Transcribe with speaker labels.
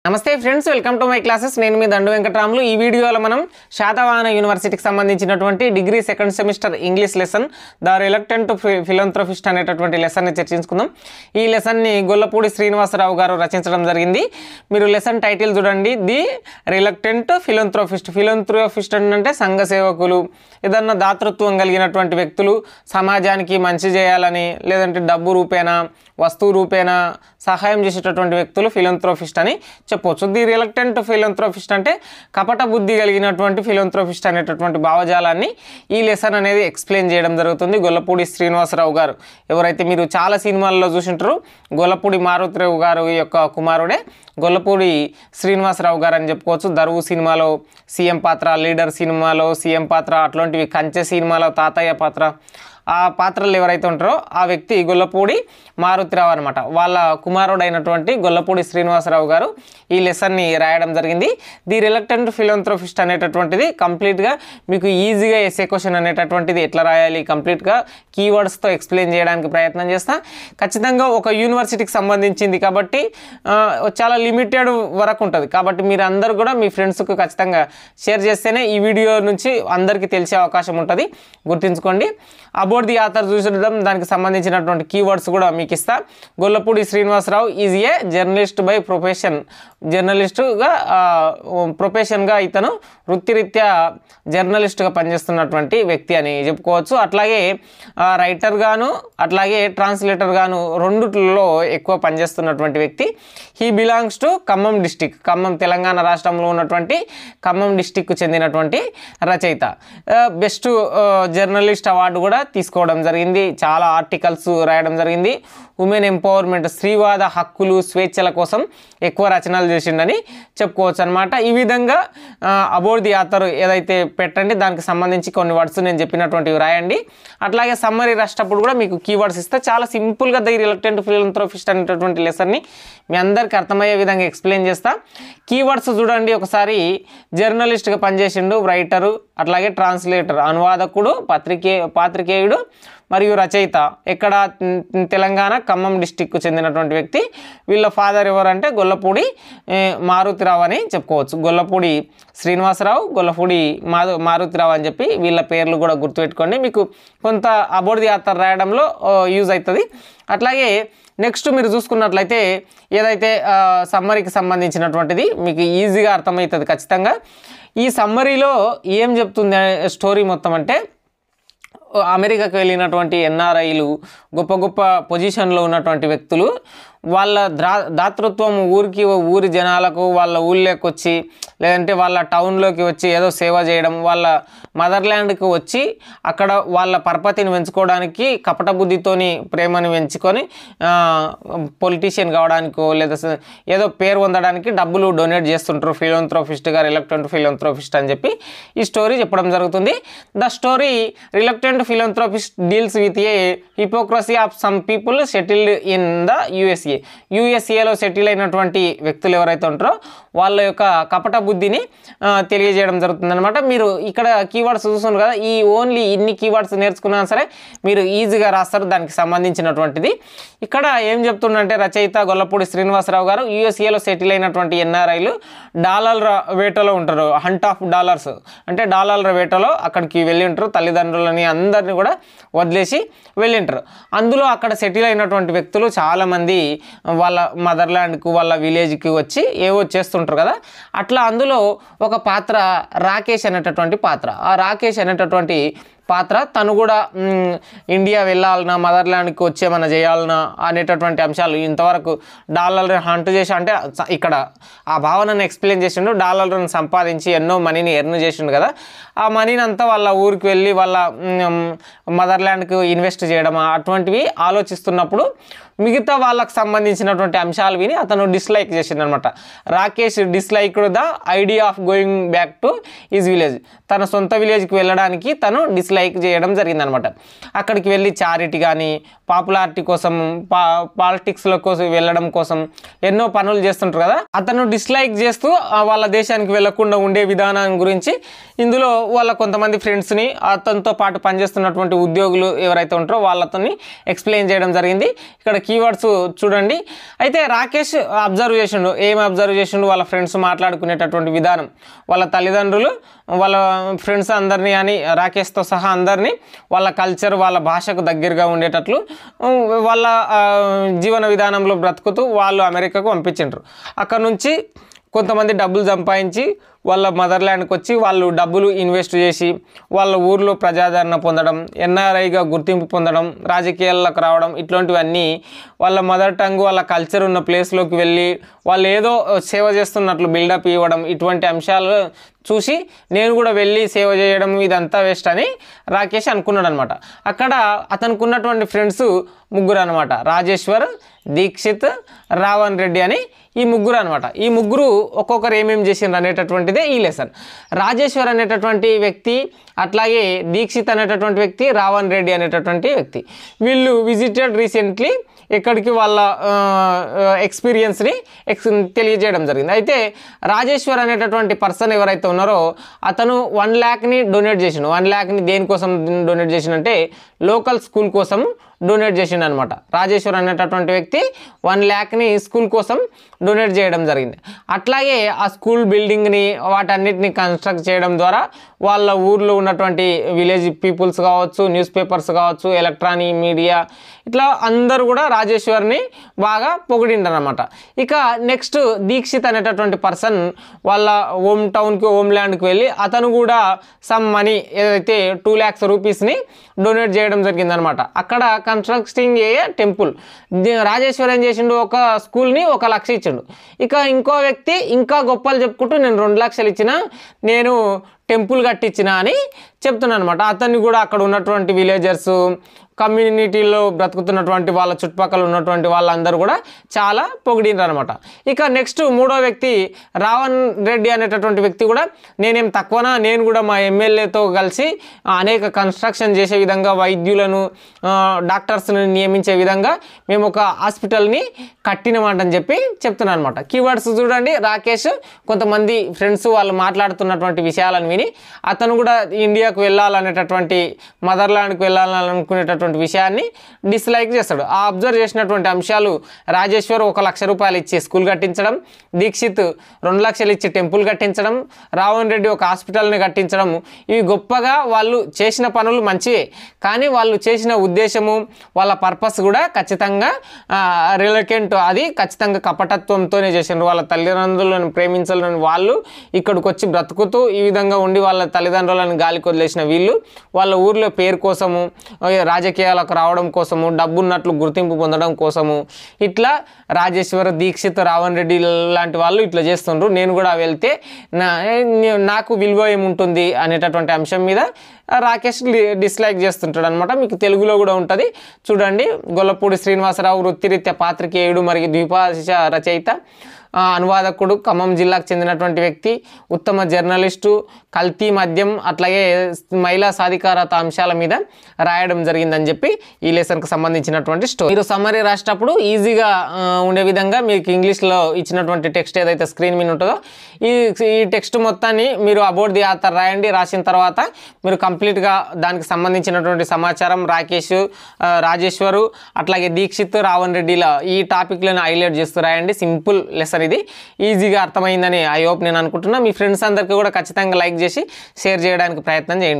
Speaker 1: నమస్తే friends, welcome to my classes. నేను మీ దండు వెంకటరాములు. ఈ వీడియోలో మనం శాతవాహన యూనివర్సిటీకి సంబంధించినటువంటి degree second semester English lesson the reluctant philanthropist అనేటటువంటి లెసన్ని చర్చించుకుందాం. ఈ లెసన్ని గొల్లపూడి శ్రీనివాసరావు గారు రచించడం జరిగింది. మీరు లెసన్ టైటిల్ చూడండి, ది రిలక్టెంట్ ఫిలంథ్రోపిస్ట్. ఫిలంథ్రోపిస్ట్ అంటే సంఘ సేవకులు, ఏదన్నా దాతృత్వం కలిగినటువంటి వ్యక్తులు, సమాజానికి మంచి చేయాలని లేదంటే డబ్బు రూపేనా వస్తువు రూపేనా సహాయం చేసేటటువంటి వ్యక్తులు ఫిలంథ్రోపిస్ట్ అని చెప్పవచ్చు. ది రిలక్టెంట్ ఫిలంథ్రోపిస్ట్ అంటే కపట బుద్ధి కలిగినటువంటి ఫిలంథ్రోపిస్ట్ అనేటటువంటి భావజాలాన్ని ఈ లెసన్ అనేది ఎక్స్ప్లెయిన్ చేయడం జరుగుతుంది. గొల్లపూడి శ్రీనివాసరావు గారు ఎవరైతే మీరు చాలా సినిమాల్లో చూసింటారు, గొల్లపూడి మారుతిరావు గారు యొక్క కుమారుడే గొల్లపూడి శ్రీనివాసరావు గారు అని చెప్పుకోవచ్చు. దరువు సినిమాలో సీఎం పాత్ర, లీడర్ సినిమాలో సీఎం పాత్ర, అట్లాంటివి కంచె సినిమాలో తాతయ్య పాత్ర, ఆ పాత్రలు ఎవరైతే ఉంటారో ఆ వ్యక్తి గొల్లపూడి మారుతిరావు అనమాట. వాళ్ళ కుమారుడైనటువంటి గొల్లపూడి శ్రీనివాసరావు గారు ఈ లెసన్ని రాయడం జరిగింది. ది రిలక్టెంట్ ఫిలంథ్రోపిస్ట్ అనేటటువంటిది కంప్లీట్గా మీకు ఈజీగా ఎస్ఏ క్వశ్చన్ అనేటటువంటిది ఎట్లా రాయాలి కంప్లీట్గా కీవర్డ్స్తో ఎక్స్ప్లెయిన్ చేయడానికి ప్రయత్నం చేస్తా. ఖచ్చితంగా ఒక యూనివర్సిటీకి సంబంధించింది కాబట్టి చాలా లిమిటెడ్ వరకు ఉంటుంది. కాబట్టి మీరు అందరూ కూడా మీ ఫ్రెండ్స్కు ఖచ్చితంగా షేర్ చేస్తేనే ఈ వీడియో నుంచి అందరికీ తెలిసే అవకాశం ఉంటుంది. గుర్తుంచుకోండి. అబౌట్ ది ఆథర్ చూసిద్దాం, దానికి సంబంధించినటువంటి కీవర్డ్స్ కూడా మీకు ఇస్తా. Gollapudi Srinivasarao is a journalist by profession. జర్నలిస్టుగా ప్రొఫెషన్గా ఇతను వృత్తిరీత్యా జర్నలిస్ట్గా పనిచేస్తున్నటువంటి వ్యక్తి అని చెప్పుకోవచ్చు. అట్లాగే రైటర్గాను అట్లాగే ట్రాన్స్లేటర్గాను రెండిట్లో ఎక్కువ పనిచేస్తున్నటువంటి వ్యక్తి. He belongs to Khammam district. Khammam Telangana రాష్ట్రంలో ఉన్నటువంటి ఖమ్మం డిస్టిక్కు చెందినటువంటి రచయిత. బెస్ట్ జర్నలిస్ట్ అవార్డు కూడా తీసుకోవడం జరిగింది. చాలా ఆర్టికల్స్ రాయడం జరిగింది. ఉమెన్ ఎంపవర్మెంట్, స్త్రీవాద హక్కులు స్వేచ్ఛల కోసం ఎక్కువ రచనలు చేసిండని చెప్పుకోవచ్చు అనమాట. ఈ విధంగా అబౌట్ ది ఆథర్ ఏదైతే పెట్టండి దానికి సంబంధించి కొన్ని వర్డ్స్ నేను చెప్పినటువంటివి రాయండి. అట్లాగే సమ్మరీ రాసేటప్పుడు కూడా మీకు కీవర్డ్స్ ఇస్తే చాలా సింపుల్గా ది రిలక్టెంట్ ఫిలంథ్రోపిస్ట్ అనేటటువంటి లెసన్ని మీ అందరికీ అర్థమయ్యే విధంగా ఎక్స్ప్లెయిన్ చేస్తా. కీవర్డ్స్ చూడండి ఒకసారి. జర్నలిస్ట్గా పనిచేసిండు, రైటరు, అట్లాగే ట్రాన్స్లేటర్, అనువాదకుడు, పాత్రికేయుడు మరియు రచయిత. ఎక్కడ? తెలంగాణ ఖమ్మం డిస్టిక్కు చెందినటువంటి వ్యక్తి. వీళ్ళ ఫాదర్ ఎవరంటే గొల్లపూడి మారుతిరావు అని చెప్పుకోవచ్చు. గొల్లపూడి శ్రీనివాసరావు, గొల్లపూడి మారుతిరావు అని చెప్పి వీళ్ళ పేర్లు కూడా గుర్తుపెట్టుకోండి. మీకు కొంత అబౌట్ ది ఆథర్ రాయడంలో యూజ్ అవుతుంది. అట్లాగే నెక్స్ట్ మీరు చూసుకున్నట్లయితే ఏదైతే సమ్మరీకి సంబంధించినటువంటిది మీకు ఈజీగా అర్థమవుతుంది ఖచ్చితంగా. ఈ సమ్మరీలో ఏం చెప్తుంది స్టోరీ మొత్తం అంటే, అమెరికాకు వెళ్ళినటువంటి ఎన్ఆర్ఐలు, గొప్ప గొప్ప పొజిషన్లో ఉన్నటువంటి వ్యక్తులు వాళ్ళ దాతృత్వం ఊరి జనాలకు వాళ్ళ ఊళ్ళోకి వచ్చి లేదంటే వాళ్ళ టౌన్లోకి వచ్చి ఏదో సేవ చేయడం, వాళ్ళ మదర్ల్యాండ్కి వచ్చి అక్కడ వాళ్ళ పరపతిని పెంచుకోవడానికి కపట బుద్ధితోని ప్రేమను పెంచుకొని పొలిటీషియన్ కావడానికో లేదా ఏదో పేరు పొందడానికి డబ్బులు డొనేట్ చేస్తుంటారు. ఫిలంథ్రోపిస్ట్గా రిలక్టెంట్ ఫిలంథ్రోపిస్ట్ అని చెప్పి ఈ స్టోరీ చెప్పడం జరుగుతుంది. The story reluctant philanthropist deals with a hypocrisy of some people settled in the యుఎస్ఏలో సెటిల్ అయినటువంటి వ్యక్తులు ఎవరైతే ఉంటారో వాళ్ళ యొక్క కపట బుద్ధిని తెలియజేయడం జరుగుతుంది అనమాట. మీరు ఇక్కడ కీవర్డ్స్ చూస్తున్నారు కదా, ఈ ఓన్లీ ఇన్ని కీవర్డ్స్ నేర్చుకున్నా సరే మీరు ఈజీగా రాస్తారు దానికి సంబంధించినటువంటిది. ఇక్కడ ఏం చెప్తుండంటే రచయిత గొల్లపూడి శ్రీనివాసరావు గారు యుఎస్ఏలో సెటిల్ అయినటువంటి ఎన్ఆర్ఐలు డాలర్ల వేటలో ఉంటారు. హంట్ ఆఫ్ డాలర్స్ అంటే డాలర్ల వేటలో అక్కడికి వెళ్ళి ఉంటారు. తల్లిదండ్రులని అందరినీ కూడా వదిలేసి వెళ్ళింటారు. అందులో అక్కడ సెటిల్ అయినటువంటి వ్యక్తులు చాలామంది వాళ్ళ మదర్ల్యాండ్కు వాళ్ళ విలేజ్కి వచ్చి ఏవో చేస్తుంటారు కదా. అట్లా అందులో ఒక పాత్ర రాకేష్ అనేటటువంటి పాత్ర. ఆ రాకేష్ అనేటటువంటి పాత్ర తను కూడా ఇండియా వెళ్ళాలన్నా మదర్ల్యాండ్కి వచ్చి ఏమైనా చేయాలన్నా అనేటటువంటి అంశాలు ఇంతవరకు డాలర్ని హంట్ చేసి అంటే ఇక్కడ ఆ భావనను ఎక్స్ప్లెయిన్ చేసిండు. డాలర్లను సంపాదించి ఎన్నో మనీని ఎర్న్ చేసిండు కదా, ఆ మనీని అంతా వాళ్ళ ఊరికి వెళ్ళి వాళ్ళ మదర్ల్యాండ్కి ఇన్వెస్ట్ చేయడం అటువంటివి ఆలోచిస్తున్నప్పుడు మిగతా వాళ్ళకు సంబంధించినటువంటి అంశాలు విని అతను డిస్లైక్ చేసిండు అనమాట. Rakesh disliked the idea of going back to his village. తన సొంత విలేజ్కి వెళ్ళడానికి తను డిస్లైక్ చేయడం జరిగిందనమాట. అక్కడికి వెళ్ళి చారిటీ కానీ పాపులారిటీ కోసం పాలిటిక్స్ల కోసం వెళ్ళడం కోసం ఎన్నో పనులు చేస్తుంటారు కదా. అతను డిస్లైక్ చేస్తూ వాళ్ళ దేశానికి వెళ్లకుండా ఉండే విధానం గురించి ఇందులో వాళ్ళ కొంతమంది ఫ్రెండ్స్ని అతనితో పాటు పనిచేస్తున్నటువంటి ఉద్యోగులు ఎవరైతే ఉంటారో వాళ్ళతోని ఎక్స్ప్లెయిన్ చేయడం జరిగింది. ఇక్కడ కీవర్డ్స్ చూడండి. అయితే రాకేష్ అబ్జర్వ్ చేసిండు. ఏం అబ్జర్వ్ చేసిండు? వాళ్ళ ఫ్రెండ్స్ మాట్లాడుకునేటటువంటి విధానం, వాళ్ళ తల్లిదండ్రులు వాళ్ళ ఫ్రెండ్స్ అందరినీ అని రాకేష్తో సహా అందరినీ వాళ్ళ కల్చర్ వాళ్ళ భాషకు దగ్గరగా ఉండేటట్లు వాళ్ళ జీవన విధానంలో బ్రతుకుతూ వాళ్ళు అమెరికాకు పంపించిండ్రు. అక్కడ నుంచి కొంతమంది డబ్బులు సంపాదించి వాళ్ళ మదర్ల్యాండ్కి వచ్చి వాళ్ళు డబ్బులు ఇన్వెస్ట్ చేసి వాళ్ళ ఊర్లో ప్రజాదరణ పొందడం, ఎన్ఆర్ఐగా గుర్తింపు పొందడం, రాజకీయాల్లోకి రావడం, ఇట్లాంటివన్నీ వాళ్ళ మదర్ టంగ్ వాళ్ళ కల్చర్ ఉన్న ప్లేస్లోకి వెళ్ళి వాళ్ళు ఏదో సేవ చేస్తున్నట్లు బిల్డప్ ఇవ్వడం, ఇటువంటి అంశాలు చూసి నేను కూడా వెళ్ళి సేవ చేయడం ఇదంతా వేస్ట్ అని రాకేష్ అనుకున్నాడు అనమాట. అక్కడ అతనికి ఉన్నటువంటి ఫ్రెండ్స్ ముగ్గురు అనమాట, రాజేశ్వర్, దీక్షిత్, రావణ్ రెడ్డి అని ఈ ముగ్గురు అనమాట. ఈ ముగ్గురు ఒక్కొక్కరు ఏమేమి చేసిండ్రు అనేటటువంటిదే ఈ లెసన్. రాజేశ్వర్ అనేటటువంటి వ్యక్తి, అట్లాగే దీక్షిత్ అనేటటువంటి వ్యక్తి, రావణ్ రెడ్డి అనేటటువంటి వ్యక్తి, వీళ్ళు విజిటెడ్ రీసెంట్లీ ఎక్కడికి వాళ్ళ ఎక్స్పీరియన్స్ని తెలియజేయడం జరిగింది. అయితే రాజేశ్వర్ అనేటటువంటి పర్సన్ ఎవరైతే ఉన్నారో అతను 1 lakhని డొనేట్ చేసిండు. 1 lakhని దేనికోసం డొనేట్ చేసిండంటే లోకల్ స్కూల్ కోసం డొనేట్ చేసిండు అనమాట. రాజేశ్వర్ అనేటటువంటి వ్యక్తి 1 lakhని స్కూల్ కోసం డొనేట్ చేయడం జరిగింది. అట్లాగే ఆ స్కూల్ బిల్డింగ్ని వాటన్నిటిని కన్స్ట్రక్ట్ చేయడం ద్వారా వాళ్ళ ఊర్లో ఉన్నటువంటి విలేజ్ పీపుల్స్ కావచ్చు, న్యూస్ పేపర్స్ కావచ్చు, ఎలక్ట్రానిక్ మీడియా, ఇట్లా అందరూ కూడా రాజేశ్వర్ని బాగా పొగిడిండనమాట. ఇక నెక్స్ట్ దీక్షిత్ అనేటటువంటి పర్సన్ వాళ్ళ హోమ్ టౌన్కి, హోమ్ ల్యాండ్కి వెళ్ళి అతను కూడా సమ్ మనీ ఏదైతే 2 lakhs రూపీస్ని డొనేట్ చేయడం జరిగిందనమాట. అక్కడ కన్స్ట్రక్టింగ్ ఏ టెంపుల్. రాజేశ్వర్ ఏం చేసిండు? ఒక స్కూల్ని 1 లక్ష ఇచ్చిండు. ఇక ఇంకో వ్యక్తి ఇంకా గొప్పలు చెప్పుకుంటూ నేను 2 లక్షలు ఇచ్చిన, నేను టెంపుల్ కట్టించిన అని చెప్తున్నాను అనమాట. అతన్ని కూడా అక్కడ ఉన్నటువంటి విలేజర్స్, కమ్యూనిటీలో బ్రతుకుతున్నటువంటి వాళ్ళ చుట్టుపక్కల ఉన్నటువంటి వాళ్ళందరూ కూడా చాలా పొగిడినారు అనమాట. ఇక నెక్స్ట్ మూడో వ్యక్తి రావణ్ రెడ్డి అనేటటువంటి వ్యక్తి కూడా నేనేం తక్కువనా, నేను కూడా మా ఎమ్మెల్యేతో కలిసి అనేక కన్స్ట్రక్షన్ చేసే విధంగా, వైద్యులను డాక్టర్స్ని నియమించే విధంగా మేము ఒక హాస్పిటల్ని కట్టినమాటని చెప్పి చెప్తున్నాను అనమాట. కీవర్డ్స్ చూడండి. రాకేష్ కొంతమంది ఫ్రెండ్స్ వాళ్ళు మాట్లాడుతున్నటువంటి విషయాలను విని అతను కూడా ఇండియాకు వెళ్ళాలనేటటువంటి, మదర్లాండ్కి వెళ్ళాలనుకునేటటువంటి విషయాన్ని డిస్లైక్ చేస్తాడు. ఆ అబ్జర్వ్ చేసినటువంటి అంశాలు రాజేశ్వర్ 1 లక్ష రూపాయలు ఇచ్చి స్కూల్ కట్టించడం, దీక్షిత్ 2 లక్షలు ఇచ్చి టెంపుల్ కట్టించడం, రావణ్ రెడ్డి ఒక హాస్పిటల్ని కట్టించడం, ఇవి గొప్పగా వాళ్ళు చేసిన పనులు మంచివే. కానీ వాళ్ళు చేసిన ఉద్దేశము, వాళ్ళ పర్పస్ కూడా ఖచ్చితంగా రిలకెంట్, అది ఖచ్చితంగా కపటత్వంతోనే చేసినారు. వాళ్ళ తల్లిదండ్రులను ప్రేమించాలని వాళ్ళు ఇక్కడికి వచ్చి బ్రతుకుతూ ఈ విధంగా ఉండి వాళ్ళ తల్లిదండ్రులను గాలికి వదిలేసిన వీళ్ళు వాళ్ళ ఊర్లో పేరు కోసము, రాజకీయాలకు రావడం కోసము, డబ్బున్నట్లు గుర్తింపు పొందడం కోసము ఇట్లా రాజేశ్వర్, దీక్షిత్, రావణ్ రెడ్డి లాంటి వాళ్ళు ఇట్లా చేస్తుండ్రు. నేను కూడా వెళ్తే నాకు విలువ ఏముంటుంది అనేటటువంటి అంశం మీద రాకేష్ డిస్లైక్ చేస్తుంటాడు అనమాట. మీకు తెలుగులో కూడా ఉంటుంది చూడండి. గొల్లపూడి శ్రీనివాసరావు వృత్తిరీత్యా పాత్రికేయుడు మరియు ద్విభాష రచయిత, అనువాదకుడు, ఖమ్మం జిల్లాకు చెందినటువంటి వ్యక్తి, ఉత్తమ జర్నలిస్టు, కల్తీ మద్యం అట్లాగే మహిళా సాధికారత అంశాల మీద రాయడం జరిగిందని చెప్పి ఈ లెసన్కి సంబంధించినటువంటి స్టోరీ. మీరు సమ్మరీ రాసేటప్పుడు ఈజీగా ఉండే విధంగా మీకు ఇంగ్లీష్లో ఇచ్చినటువంటి టెక్స్ట్ ఏదైతే స్క్రీన్ మీద ఉంటుందో ఈ టెక్స్ట్ మొత్తాన్ని మీరు అబౌట్ ది ఆథర్ రాయండి. రాసిన తర్వాత మీరు కంప్లీట్గా దానికి సంబంధించినటువంటి సమాచారం రాకేష్, రాజేశ్వరు, అట్లాగే దీక్షిత్, రావణ్ రెడ్డిల ఈ టాపిక్లను హైలైట్ చేస్తూ రాయండి. సింపుల్ లెసన్, ఇది ఈజీగా అర్థమైందని ఐ హోప్ నేను అనుకుంటున్నా. మీ ఫ్రెండ్స్ అందరికీ కూడా ఖచ్చితంగా లైక్ చేసి షేర్ చేయడానికి ప్రయత్నం చేయండి.